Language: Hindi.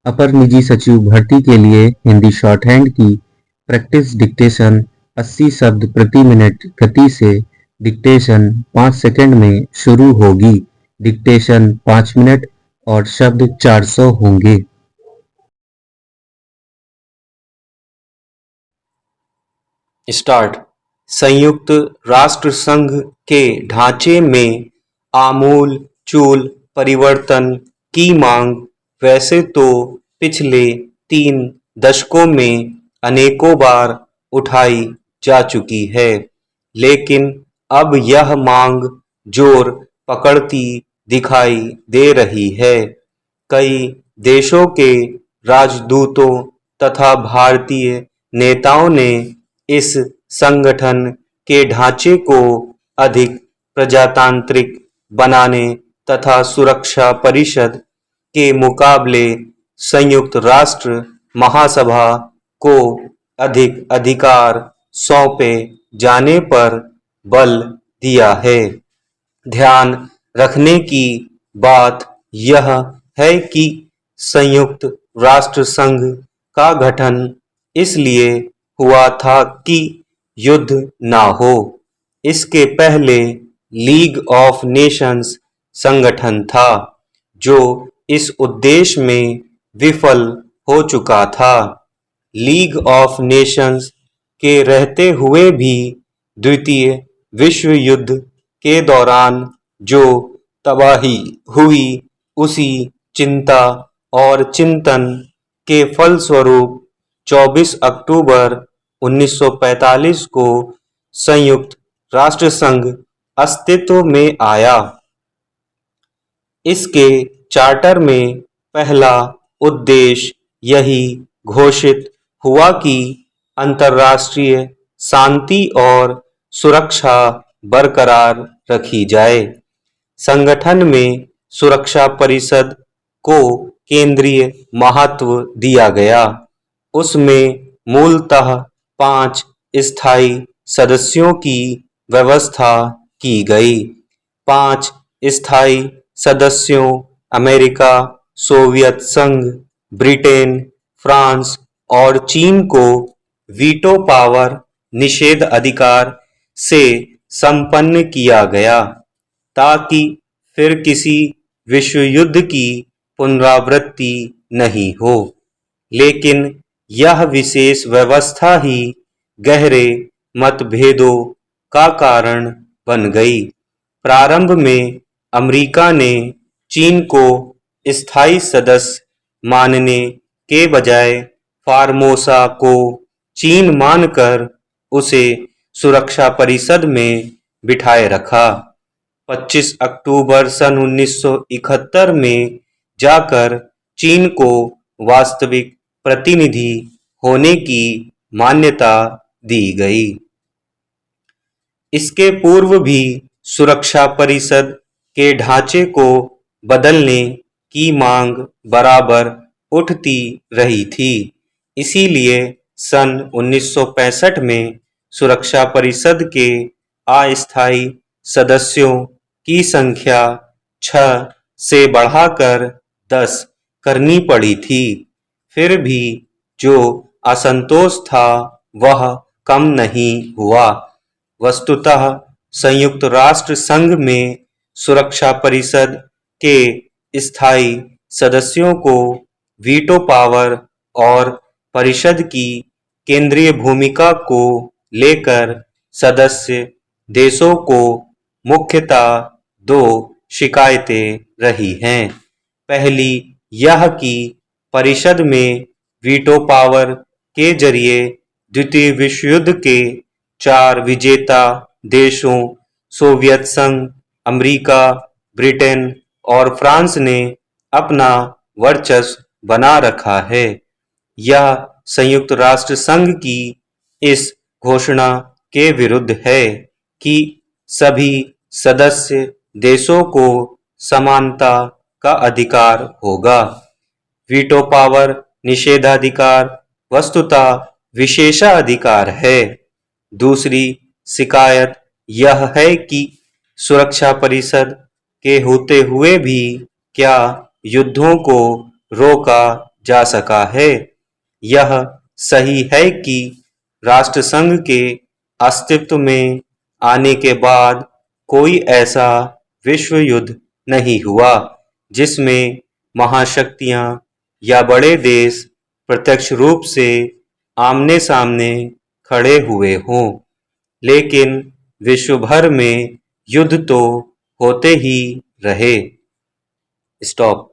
अपर निजी सचिव भर्ती के लिए हिंदी शॉर्टहैंड की प्रैक्टिस डिक्टेशन 80 शब्द प्रति मिनट गति से डिक्टेशन 5 सेकंड में शुरू होगी। डिक्टेशन 5 मिनट और शब्द 400 होंगे। स्टार्ट। संयुक्त राष्ट्र संघ के ढांचे में आमूल चूल परिवर्तन की मांग वैसे तो पिछले 3 दशकों में अनेकों बार उठाई जा चुकी है, लेकिन अब यह मांग जोर पकड़ती दिखाई दे रही है। कई देशों के राजदूतों तथा भारतीय नेताओं ने इस संगठन के ढांचे को अधिक प्रजातांत्रिक बनाने तथा सुरक्षा परिषद के मुकाबले संयुक्त राष्ट्र महासभा को अधिक अधिकार सौंपे जाने पर बल दिया है। ध्यान रखने की बात यह है कि संयुक्त राष्ट्र संघ का गठन इसलिए हुआ था कि युद्ध ना हो। इसके पहले लीग ऑफ नेशंस संगठन था, जो इस उद्देश्य में विफल हो चुका था। लीग ऑफ नेशंस के रहते हुए भी द्वितीय विश्व युद्ध के दौरान जो तबाही हुई, उसी चिंता और चिंतन के फलस्वरूप 24 अक्टूबर 1945 को संयुक्त राष्ट्र संघ अस्तित्व में आया। इसके चार्टर में पहला उद्देश्य यही घोषित हुआ कि अंतर्राष्ट्रीय शांति और सुरक्षा बरकरार रखी जाए। संगठन में सुरक्षा परिषद को केंद्रीय महत्व दिया गया। उसमें मूलतः 5 स्थायी सदस्यों की व्यवस्था की गई। 5 स्थायी सदस्यों अमेरिका, सोवियत संघ, ब्रिटेन, फ्रांस और चीन को वीटो पावर निषेध अधिकार से संपन्न किया गया, ताकि फिर किसी विश्व युद्ध की पुनरावृत्ति नहीं हो। लेकिन यह विशेष व्यवस्था ही गहरे मतभेदों का कारण बन गई। प्रारंभ में अमेरिका ने चीन को स्थायी सदस्य मानने के बजाय फार्मोसा को चीन मानकर उसे सुरक्षा परिषद में बिठाए रखा। 25 अक्टूबर सन 1971 में जाकर चीन को वास्तविक प्रतिनिधि होने की मान्यता दी गई। इसके पूर्व भी सुरक्षा परिषद के ढांचे को बदलने की मांग बराबर उठती रही थी। इसीलिए सन 1965 में सुरक्षा परिषद के अस्थायी सदस्यों की संख्या 6 से बढ़ाकर 10 करनी पड़ी थी। फिर भी जो असंतोष था वह कम नहीं हुआ। वस्तुतः संयुक्त राष्ट्र संघ में सुरक्षा परिषद के स्थायी सदस्यों को वीटो पावर और परिषद की केंद्रीय भूमिका को लेकर सदस्य देशों को मुख्यतः 2 शिकायतें रही हैं। पहली यह कि परिषद में वीटो पावर के जरिए द्वितीय विश्व युद्ध के 4 विजेता देशों सोवियत संघ, अमेरिका, ब्रिटेन और फ्रांस ने अपना वर्चस्व बना रखा है। यह संयुक्त राष्ट्र संघ की इस घोषणा के विरुद्ध है कि सभी सदस्य देशों को समानता का अधिकार होगा। वीटो पावर निषेधाधिकार वस्तुतः विशेषाधिकार है। दूसरी शिकायत यह है कि सुरक्षा परिषद के होते हुए भी क्या युद्धों को रोका जा सका है। यह सही है कि राष्ट्रसंघ के अस्तित्व में आने के बाद कोई ऐसा विश्व युद्ध नहीं हुआ जिसमें महाशक्तियां या बड़े देश प्रत्यक्ष रूप से आमने सामने खड़े हुए हों, लेकिन विश्व भर में युद्ध तो होते ही रहे। स्टॉप।